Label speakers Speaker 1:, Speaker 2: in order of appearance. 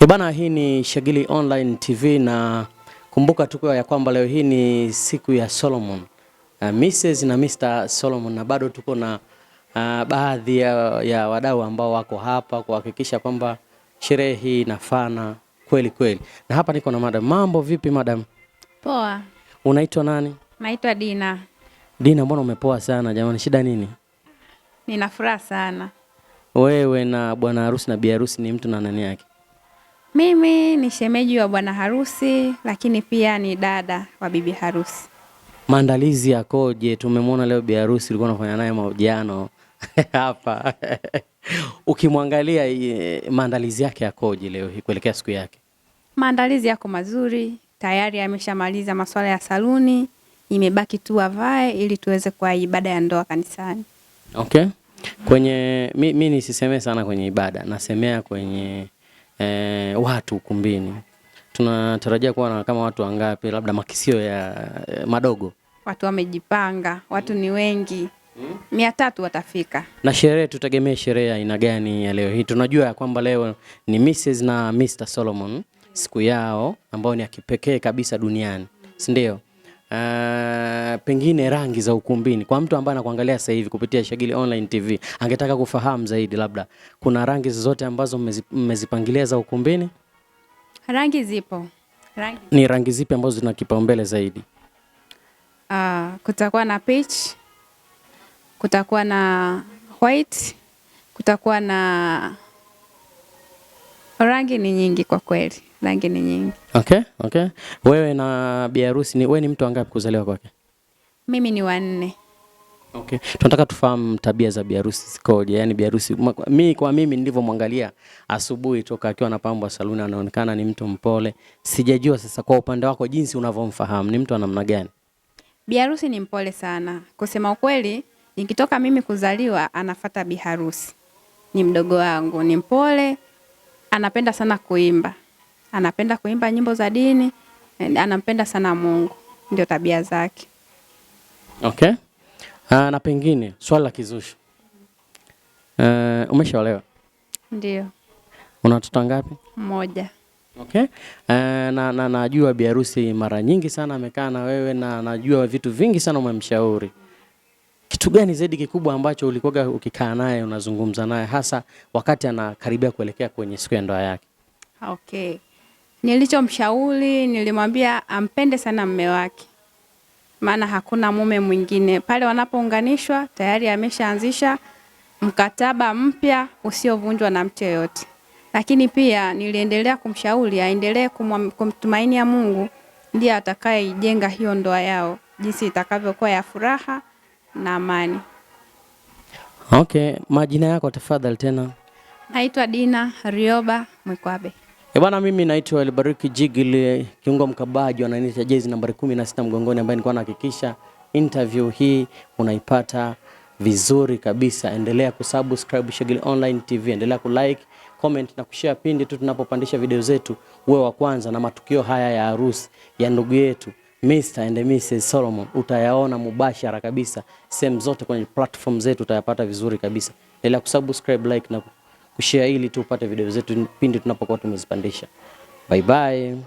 Speaker 1: Bana, hii ni Shagili Online TV na kumbuka tuko ya kwamba leo hii ni siku ya Solomon, Mrs. na Mr. Solomon, na bado tuko na baadhi ya wadau ambao wako hapa kuhakikisha kwamba sherehe hii inafana kweli kweli. Na hapa niko na madam. Mambo vipi madam?
Speaker 2: Poa.
Speaker 1: Unaitwa nani?
Speaker 2: Naitwa Dina.
Speaker 1: Dina, mbona umepoa sana jamani, shida nini?
Speaker 2: Nina furaha sana.
Speaker 1: Wewe na bwana harusi na bi harusi ni mtu na nani yake?
Speaker 2: Mimi ni shemeji wa bwana harusi, lakini pia ni dada wa bibi harusi.
Speaker 1: Maandalizi yakoje? Tumemwona leo bi harusi ulikuwa unafanya naye mahojiano hapa. Ukimwangalia maandalizi yake yakoje leo hii kuelekea siku yake?
Speaker 2: Maandalizi yako mazuri, tayari ameshamaliza masuala ya saluni, imebaki tu avae ili tuweze kwa ibada ya ndoa kanisani.
Speaker 1: Okay. Kwenye mimi nisiseme sana kwenye ibada, nasemea kwenye watu ukumbini. Tunatarajia kuwa na kama watu wangapi, labda makisio ya madogo?
Speaker 2: Watu wamejipanga, watu ni wengi. 300 watafika. Na
Speaker 1: sherehe tutegemee sherehe ya aina gani ya leo hii? Tunajua ya kwamba leo ni Mrs. na Mr. Solomon, siku yao ambao ni ya kipekee kabisa duniani, si ndio? Pengine rangi za ukumbini, kwa mtu ambaye anakuangalia sasa hivi kupitia Shagili Online TV, angetaka kufahamu zaidi, labda kuna rangi zozote ambazo mmezipangilia za ukumbini?
Speaker 2: Rangi zipo.
Speaker 1: Ni rangi zipi ambazo zina kipaumbele zaidi?
Speaker 2: Kutakuwa na peach, kutakuwa na white, kutakuwa na rangi ni nyingi kwa kweli. Rangi ni nyingi.
Speaker 1: Okay. Wewe na bi harusi wewe ni mtu wangapi kuzaliwa kwake?
Speaker 2: Mimi ni wa 4.
Speaker 1: Okay. Tunataka tufahamu tabia za bi harusi zikoje. Yaani bi harusi mimi nilivyomwangalia asubuhi toka akiwa anapambwa saluni anaonekana ni mtu mpole. Sijajua sasa kwa upande wako jinsi unavyomfahamu ni mtu wa namna gani?
Speaker 2: Bi harusi ni mpole sana. Kusema ukweli, nikitoka mimi kuzaliwa anafuata bi harusi. Ni mdogo wangu, ni mpole, anapenda sana kuimba. Anapenda kuimba nyimbo za dini, anampenda sana Mungu. Ndio tabia zake.
Speaker 1: Okay. Na pengine swali la kizushi. Umeshaolewa?
Speaker 2: Ndio.
Speaker 1: Una watoto ngapi?
Speaker 2: 1.
Speaker 1: Okay. Na najua bi harusi mara nyingi sana amekaa na wewe na najua vitu vingi sana umemshauri. Kitu gani zaidi kikubwa ambacho ulikuwa ukikaa naye unazungumza naye hasa wakati anakaribia kuelekea kwenye siku ya ndoa yake?
Speaker 2: Okay. Nilichomshauri, nilimwambia ampende sana mume wake. Maana hakuna mume mwingine. Pale wanapounganishwa tayari ameshaanzisha mkataba mpya usiovunjwa na mtu yeyote. Lakini pia niliendelea kumshauri aendelee kumtumainia Mungu, ndiye atakayejenga hiyo ndoa yao jinsi itakavyokuwa ya furaha na amani.
Speaker 1: Okay, majina yako tafadhali tena?
Speaker 2: Naitwa Dina Rioba Mwikwabe.
Speaker 1: Bwana, mimi naitwa Elibariki Jigili, kiungo mkabaji ananiita jezi nambari 16 mgongoni, ambaye nilikuwa nahakikisha interview hii unaipata vizuri kabisa. Endelea kusubscribe Shagili Online TV, endelea kulike, comment na kushare pindi tu tunapopandisha video zetu, uwe wa kwanza na matukio haya ya harusi ya ndugu yetu Mr. and Mrs. Solomon utayaona mubashara kabisa sehemu zote kwenye platform zetu, utayapata vizuri kabisa. Endelea kusubscribe, like na kushare ili tu upate video zetu pindi tunapokuwa tumezipandisha. Bye bye.